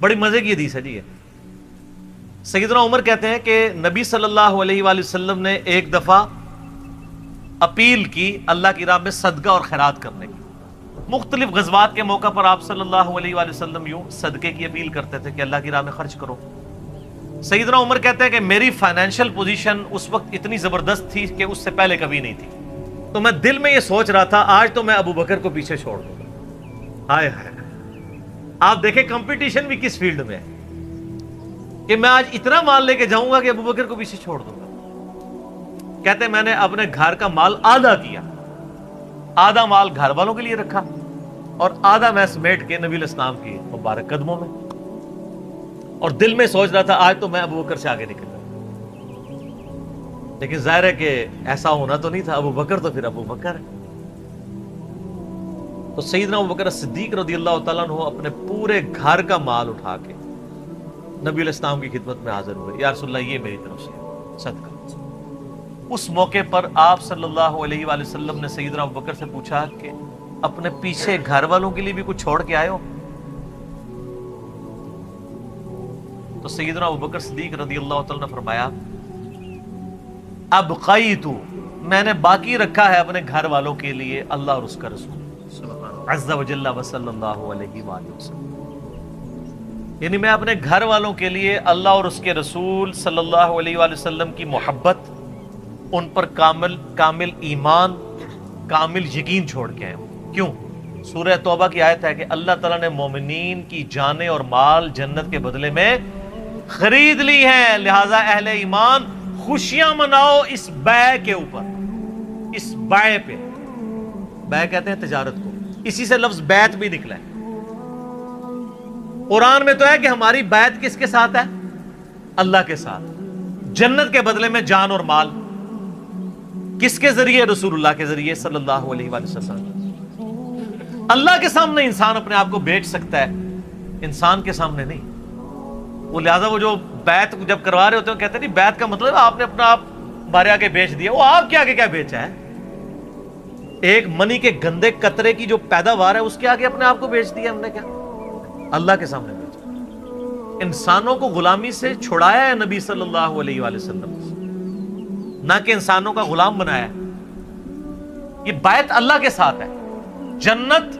بڑی مزے کی حدیث ہے جی یہ۔ سیدنا عمر کہتے ہیں کہ نبی صلی اللہ علیہ وآلہ وسلم نے ایک دفعہ اپیل کی اللہ کی راہ میں صدقہ اور خیرات کرنے کی۔ مختلف غزوات کے موقع پر آپ صلی اللہ علیہ وآلہ وسلم یوں صدقے کی اپیل کرتے تھے کہ اللہ کی راہ میں خرچ کرو۔ سیدنا عمر کہتے ہیں کہ میری فائنینشیل پوزیشن اس وقت اتنی زبردست تھی کہ اس سے پہلے کبھی نہیں تھی، تو میں دل میں یہ سوچ رہا تھا آج تو میں ابو بکر کو پیچھے چھوڑ دوں گا۔ ہائے ہائے، آپ دیکھیں کمپٹیشن بھی کس فیلڈ میں ہے کہ میں آج اتنا مال لے کے جاؤں گا کہ ابو بکر کو پیچھے چھوڑ دوں گا۔ کہتے ہیں میں نے اپنے گھر کا مال آدھا کیا، آدھا مال گھر والوں کے لیے رکھا اور آدھا میں سمیٹ کے نبی الاسلام کی مبارک قدموں میں، اور دل میں سوچ رہا تھا آج تو میں ابو بکر سے آگے نکل گیا۔ لیکن ظاہر ہے کہ ایسا ہونا تو نہیں تھا، ابو بکر تو پھر ابو بکر ہے۔ تو سیدنا ابو بکر صدیق رضی اللہ تعالیٰ عنہ اپنے پورے گھر کا مال اٹھا کے نبی علیہ السلام کی خدمت میں حاضر ہوئے، یا رسول اللہ یہ میری طرف سے صدقہ۔ اس موقع پر آپ صلی اللہ علیہ وآلہ وسلم نے سیدنا ابو بکر سے پوچھا کہ اپنے پیچھے گھر والوں کے لیے بھی کچھ چھوڑ کے آئے ہو؟ تو سیدنا ابو بکر صدیق رضی اللہ تعالیٰ نے فرمایا ابقیت، میں نے باقی رکھا ہے اپنے گھر والوں کے لیے اللہ اور اس کا رسول عز وجل وصلی اللہ علیہ وآلہ وسلم، یعنی میں اپنے گھر والوں کے لیے اللہ اور اس کے رسول صلی اللہ علیہ وآلہ وسلم کی محبت، ان پر کامل ایمان، کامل یقین چھوڑ کے آئے ہوں۔ کیوں؟ سورہ توبہ کی آیت ہے کہ اللہ تعالیٰ نے مومنین کی جانیں اور مال جنت کے بدلے میں خرید لی ہیں، لہذا اہل ایمان خوشیاں مناؤ اس بیع کے اوپر، اس بیع پہ۔ بیع کہتے ہیں تجارت کو، اسی سے لفظ بیعت بھی نکلا ہے۔ قرآن میں تو ہے کہ ہماری بیعت کس کے ساتھ ہے؟ اللہ کے ساتھ۔ جنت کے بدلے میں جان اور مال کس کے ذریعے؟ رسول اللہ کے ذریعے صلی اللہ علیہ وآلہ وسلم۔ اللہ کے سامنے انسان اپنے آپ کو بیچ سکتا ہے، انسان کے سامنے نہیں۔ وہ لہٰذا وہ جو بیعت جب کروا رہے ہوتے ہیں کہتے ہیں نہیں بیعت کا مطلب آپ نے اپنا آپ ہمارے آگے بیچ دیا۔ وہ آپ کے آگے کیا بیچا ہے؟ ایک منی کے گندے قطرے کی جو پیداوار ہے اس کے آگے اپنے آپ کو بیچ دیا ہم نے، کیا اللہ کے سامنے بیچا۔ انسانوں کو غلامی سے چھڑایا ہے نبی صلی اللہ علیہ وآلہ وسلم، نہ کہ انسانوں کا غلام بنایا ہے۔ یہ بیعت اللہ کے ساتھ ہے۔ جنت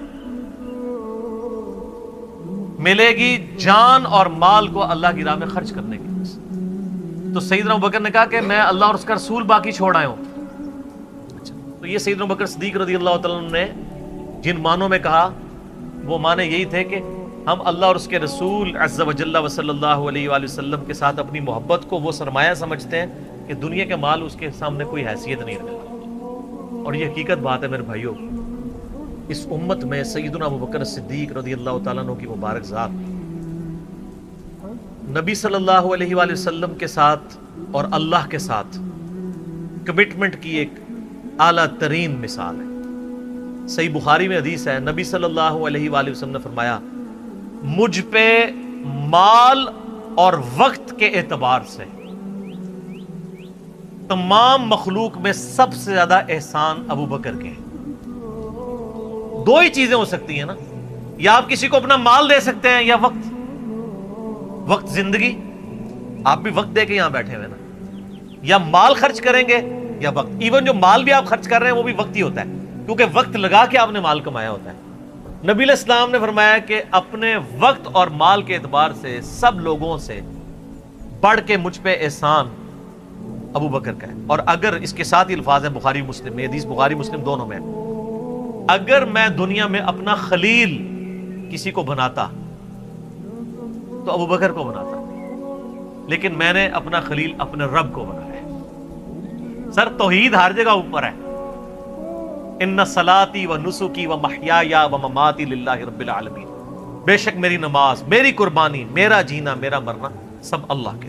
ملے گی جان اور مال کو اللہ کی راہ میں خرچ کرنے کی وجہ سے۔ تو سیدنا ابو بکر نے کہا کہ میں اللہ اور اس کا رسول باقی چھوڑ آئے ہوں۔ تو یہ سیدنا ابو بکر صدیق رضی اللہ تعالیٰ عنہ نے جن معنوں میں کہا وہ معنی یہی تھے کہ ہم اللہ اور اس کے رسول عز وجل وصلی اللہ علیہ وآلہ وسلم کے ساتھ اپنی محبت کو وہ سرمایہ سمجھتے ہیں کہ دنیا کے مال اس کے سامنے کوئی حیثیت نہیں رکھتا۔ اور یہ حقیقت بات ہے میرے بھائیوں، اس امت میں سیدنا ابو بکر صدیق رضی اللہ تعالیٰ عنہ کی مبارک ذات نبی صلی اللہ علیہ وآلہ وسلم کے ساتھ اور اللہ کے ساتھ کمٹمنٹ کی ایک اعلیٰ ترین مثال ہے۔ صحیح بخاری میں حدیث ہے، نبی صلی اللہ علیہ وآلہ وسلم نے فرمایا مجھ پہ مال اور وقت کے اعتبار سے تمام مخلوق میں سب سے زیادہ احسان ابو بکر کے ہیں۔ دو ہی چیزیں ہو سکتی ہیں نا، یا آپ کسی کو اپنا مال دے سکتے ہیں یا وقت۔ وقت زندگی، آپ بھی وقت دے کے یہاں بیٹھے ہوئے نا، یا مال خرچ کریں گے یا وقت۔ ایون جو مال بھی آپ خرچ کر رہے ہیں وہ بھی وقت ہی ہوتا ہے، کیونکہ وقت لگا کے آپ نے مال کمایا ہوتا ہے۔ نبی علیہ السلام نے فرمایا کہ اپنے وقت اور مال کے اعتبار سے سب لوگوں سے بڑھ کے مجھ پہ احسان ابو بکر کا ہے۔ اور اگر اس کے ساتھ ہی الفاظ ہیں بخاری مسلم میں، حدیث بخاری مسلم دونوں میں، اگر میں دنیا میں اپنا خلیل کسی کو بناتا تو ابو بکر کو بناتا، لیکن میں نے اپنا خلیل اپنے رب کو بنایا ہے۔ سر توحید ہر جگہ اوپر ہے۔ ان صلاتی و نسکی و محیایا و مماتی للہ رب العالمین، بے شک میری نماز، میری قربانی، میرا جینا، میرا مرنا سب اللہ کے